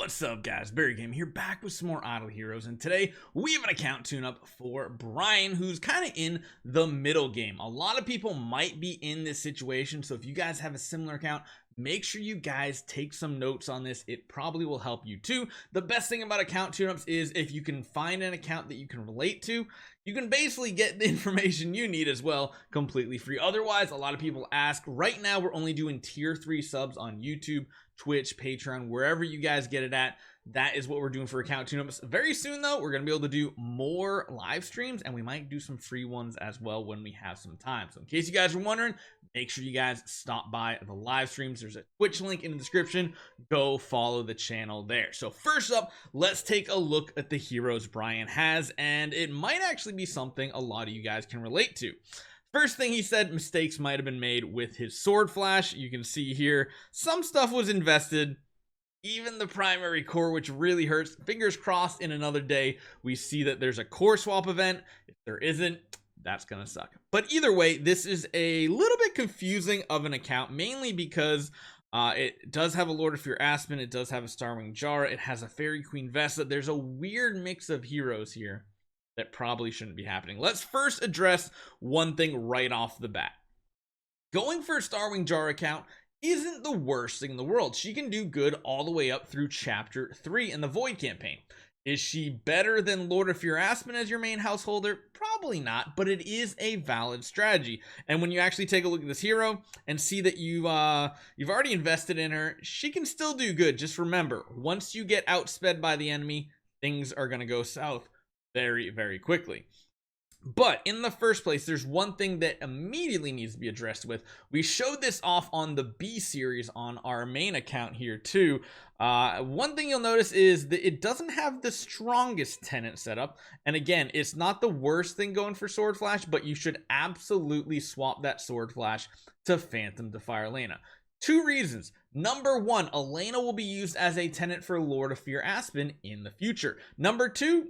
What's up, guys? Barry Game here, back with some more Idle Heroes, and today we have an account tune-up for Bryan, who's kind of in the middle game. A lot of people might be in this situation, so if you guys have a similar account, make sure you guys take some notes on this. It probably will help you too. The best thing about account tune-ups is if you can find an account that you can relate to, you can basically get the information you need as well, completely free. Otherwise, a lot of people ask, right now we're only doing tier 3 subs on YouTube, Twitch, Patreon, wherever you guys get it at. That is what we're doing for account tune-ups. Very soon though, we're going to be able to do more live streams, and we might do some free ones as well when we have some time. So in case you guys are wondering, make sure you guys stop by the live streams. There's a Twitch link in the description. Go follow the channel there. So first up, let's take a look at the heroes Bryan has, and it might actually be something a lot of you guys can relate to. First thing he said, mistakes might have been made with his sword flash. You can see here, some stuff was invested, even the primary core, which really hurts. Fingers crossed in another day we see that there's a core swap event. If there isn't, that's gonna suck. But either way, this is a little bit confusing of an account, mainly because it does have a Lord of Fear Aspen, it does have a Starwing Jahra, it has a Fairy Queen Vesta. There's a weird mix of heroes here that probably shouldn't be happening. Let's first address one thing right off the bat. Going for a Starwing Jahra account isn't the worst thing in the world. She can do good all the way up through chapter 3 in the Void campaign. Is she better than Lord of Fear Aspen as your main householder? Probably not, but it is a valid strategy. And when you actually take a look at this hero and see that you've already invested in her, she can still do good. Just remember, once you get outsped by the enemy, things are going to go south very, very quickly. But in the first place, there's one thing that immediately needs to be addressed with. We showed this off on the B series on our main account here too. One thing you'll notice is that it doesn't have the strongest tenant setup. And again, it's not the worst thing going for Sword Flash, but you should absolutely swap that Sword Flash to Phantom Defier Elena. Two reasons. Number one, Elena will be used as a tenant for Lord of Fear Aspen in the future. Number two,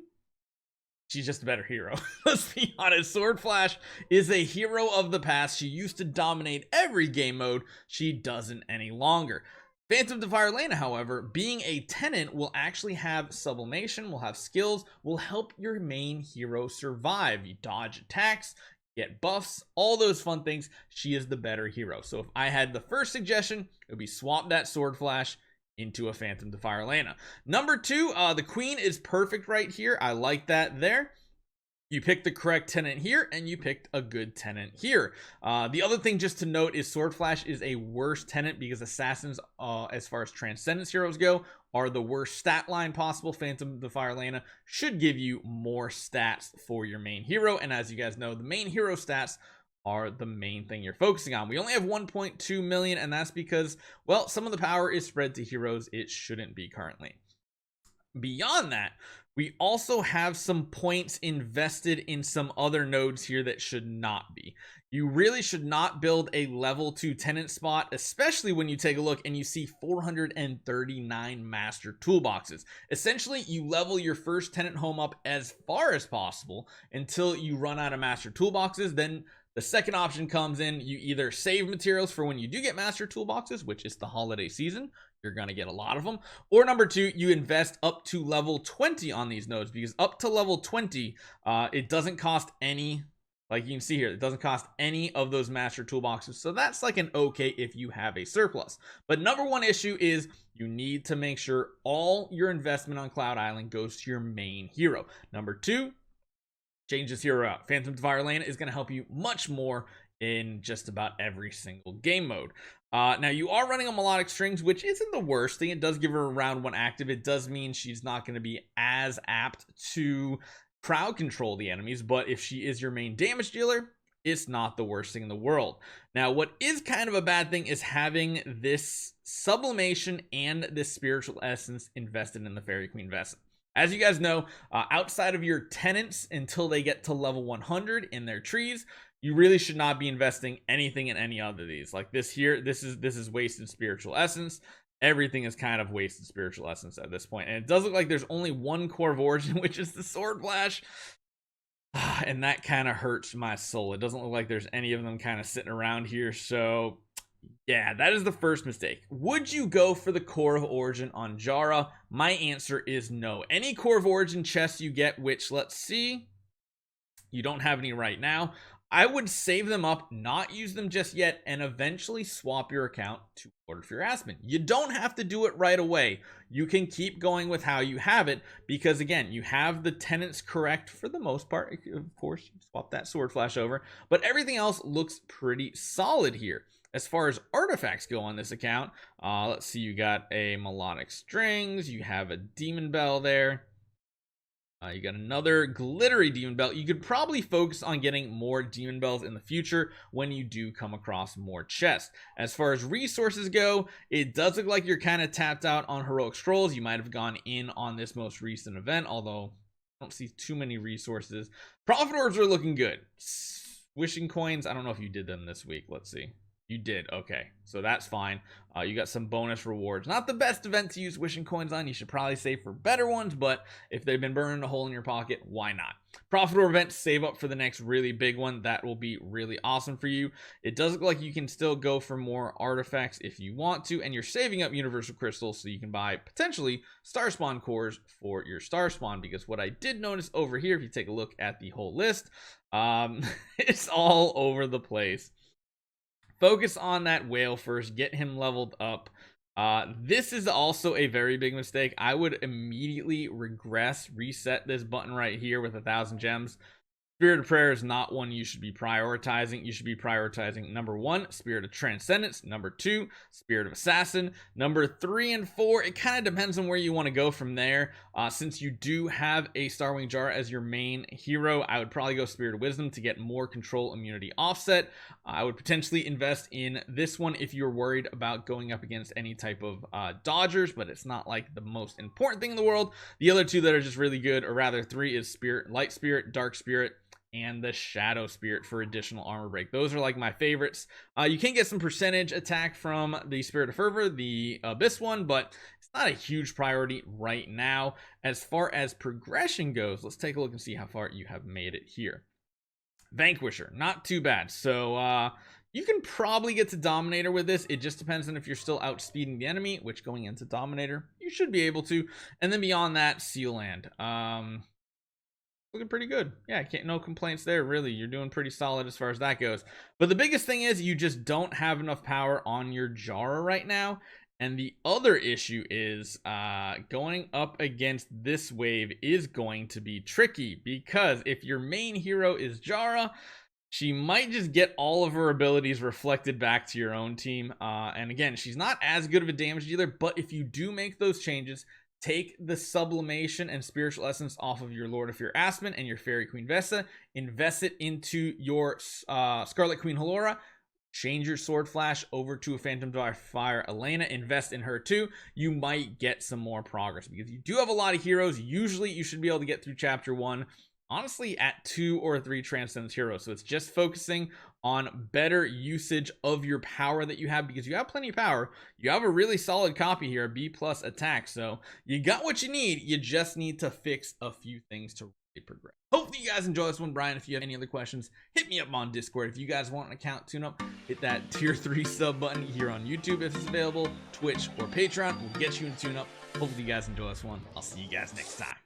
she's just a better hero. Let's be honest, Sword Flash is a hero of the past. She used to dominate every game mode. She doesn't any longer. Phantom Defier Elena, however, being a tenant, will actually have sublimation, will have skills, will help your main hero survive. You dodge attacks, get buffs, all those fun things. She is the better hero. So if I had the first suggestion, it would be swap that Sword Flash into a Phantom Defier Elena. Number two, the Queen is perfect right here. I like that there. You picked the correct tenant here, and you picked a good tenant here. The other thing just to note is Sword Flash is a worse tenant because Assassins, as far as Transcendence heroes go, are the worst stat line possible. Phantom Defier Elena should give you more stats for your main hero, and as you guys know, the main hero stats are the main thing you're focusing on. We only have 1.2 million, and that's because, well, some of the power is spread to heroes it shouldn't be currently. Beyond that, we also have some points invested in some other nodes here that should not be. You really should not build a level 2 tenant spot, especially when you take a look and you see 439 master toolboxes. Essentially, you level your first tenant home up as far as possible until you run out of master toolboxes. Then the second option comes in. You either save materials for when you do get master toolboxes, which is the holiday season. You're going to get a lot of them. Or number two, you invest up to level 20 on these nodes, because up to level 20, it doesn't cost any, like you can see here, it doesn't cost any of those master toolboxes. So that's like an okay if you have a surplus. But number one issue is you need to make sure all your investment on Cloud Island goes to your main hero. Number two, change this hero out. Phantom Defier Elena is going to help you much more in just about every single game mode. Now you are running a melodic strings, which isn't the worst thing. It does give her a round 1 active. It does mean she's not going to be as apt to crowd control the enemies, but if she is your main damage dealer, it's not the worst thing in the world. Now what is kind of a bad thing is having this sublimation and this spiritual essence invested in the Fairy Queen Vesta. As you guys know, outside of your tenants until they get to level 100 in their trees, you really should not be investing anything in any other of these. Like this here, this is wasted spiritual essence. Everything is kind of wasted spiritual essence at this point. And it does look like there's only one core of origin, which is the Sword Flash. And that kind of hurts my soul. It doesn't look like there's any of them kind of sitting around here. So Yeah, that is the first mistake. Would you go for the Core of Origin on Jahra? My answer is no. Any Core of Origin chests you get, which let's see, you don't have any right now, I would save them up, not use them just yet, and eventually swap your account to Lord of Fear Aspen. You don't have to do it right away. You can keep going with how you have it, because again, you have the tenants correct for the most part. Of course, you swap that Sword Flash over, but everything else looks pretty solid here. As far as artifacts go on this account, let's see, you got a Melodic Strings, you have a Demon Bell there. You got another glittery demon belt. You could probably focus on getting more demon bells in the future when you do come across more chests. As far as resources go, it does look like you're kind of tapped out on heroic scrolls. You might have gone in on this most recent event, although I don't see too many resources. Profit orbs are looking good. Wishing coins, I don't know if you did them this week. Let's see. You did. Okay, so that's fine. You got some bonus rewards. Not the best event to use wishing coins on. You should probably save for better ones, but if they've been burning a hole in your pocket, why not? Profit or event, save up for the next really big one. That will be really awesome for you. It does look like you can still go for more artifacts if you want to, and you're saving up universal crystals so you can buy potentially star spawn cores for your star spawn, because what I did notice over here, if you take a look at the whole list, it's all over the place. Focus on that whale first, get him leveled up. This is also a very big mistake. I would immediately reset this button right here with 1,000 gems. Spirit of Prayer is not one you should be prioritizing. You should be prioritizing number 1, Spirit of Transcendence, number 2, Spirit of Assassin, number 3 and 4. It kind of depends on where you want to go from there. Since you do have a Starwing Jahra as your main hero, I would probably go Spirit of Wisdom to get more control immunity offset. I would potentially invest in this one if you're worried about going up against any type of dodgers, but it's not like the most important thing in the world. The other 2 that are just really good, or rather 3, is Light Spirit, Dark Spirit, and the Shadow Spirit for additional armor break. Those are like my favorites. You can get some percentage attack from the Spirit of Fervor, the Abyss one, but it's not a huge priority right now. As far as progression goes, let's take a look and see how far you have made it here. Vanquisher, not too bad. So you can probably get to Dominator with this. It just depends on if you're still outspeeding the enemy, which going into Dominator, you should be able to. And then beyond that, Seal Land. Looking pretty good. Yeah, no complaints there, really. You're doing pretty solid as far as that goes. But the biggest thing is you just don't have enough power on your Jahra right now. And the other issue is going up against this wave is going to be tricky, because if your main hero is Jahra, she might just get all of her abilities reflected back to your own team. And again, she's not as good of a damage dealer, but if you do make those changes, take the sublimation and spiritual essence off of your Lord of Fear Aspen and your Fairy Queen Vesta, invest it into your Scarlet Queen Halora, change your Sword Flash over to a Phantom Fire Elena, invest in her too. You might get some more progress, because you do have a lot of heroes. Usually you should be able to get through chapter 1 honestly at 2 or 3 Transcendence heroes. So it's just focusing on better usage of your power that you have, because you have plenty of power. You have a really solid copy here, B+ attack. So you got what you need. You just need to fix a few things to really progress. Hopefully you guys enjoy this one. Brian, if you have any other questions, hit me up on Discord. If you guys want an account tune-up, hit that tier 3 sub button here on YouTube if it's available, Twitch or Patreon. We'll get you in tune-up. Hopefully you guys enjoy this one. I'll see you guys next time.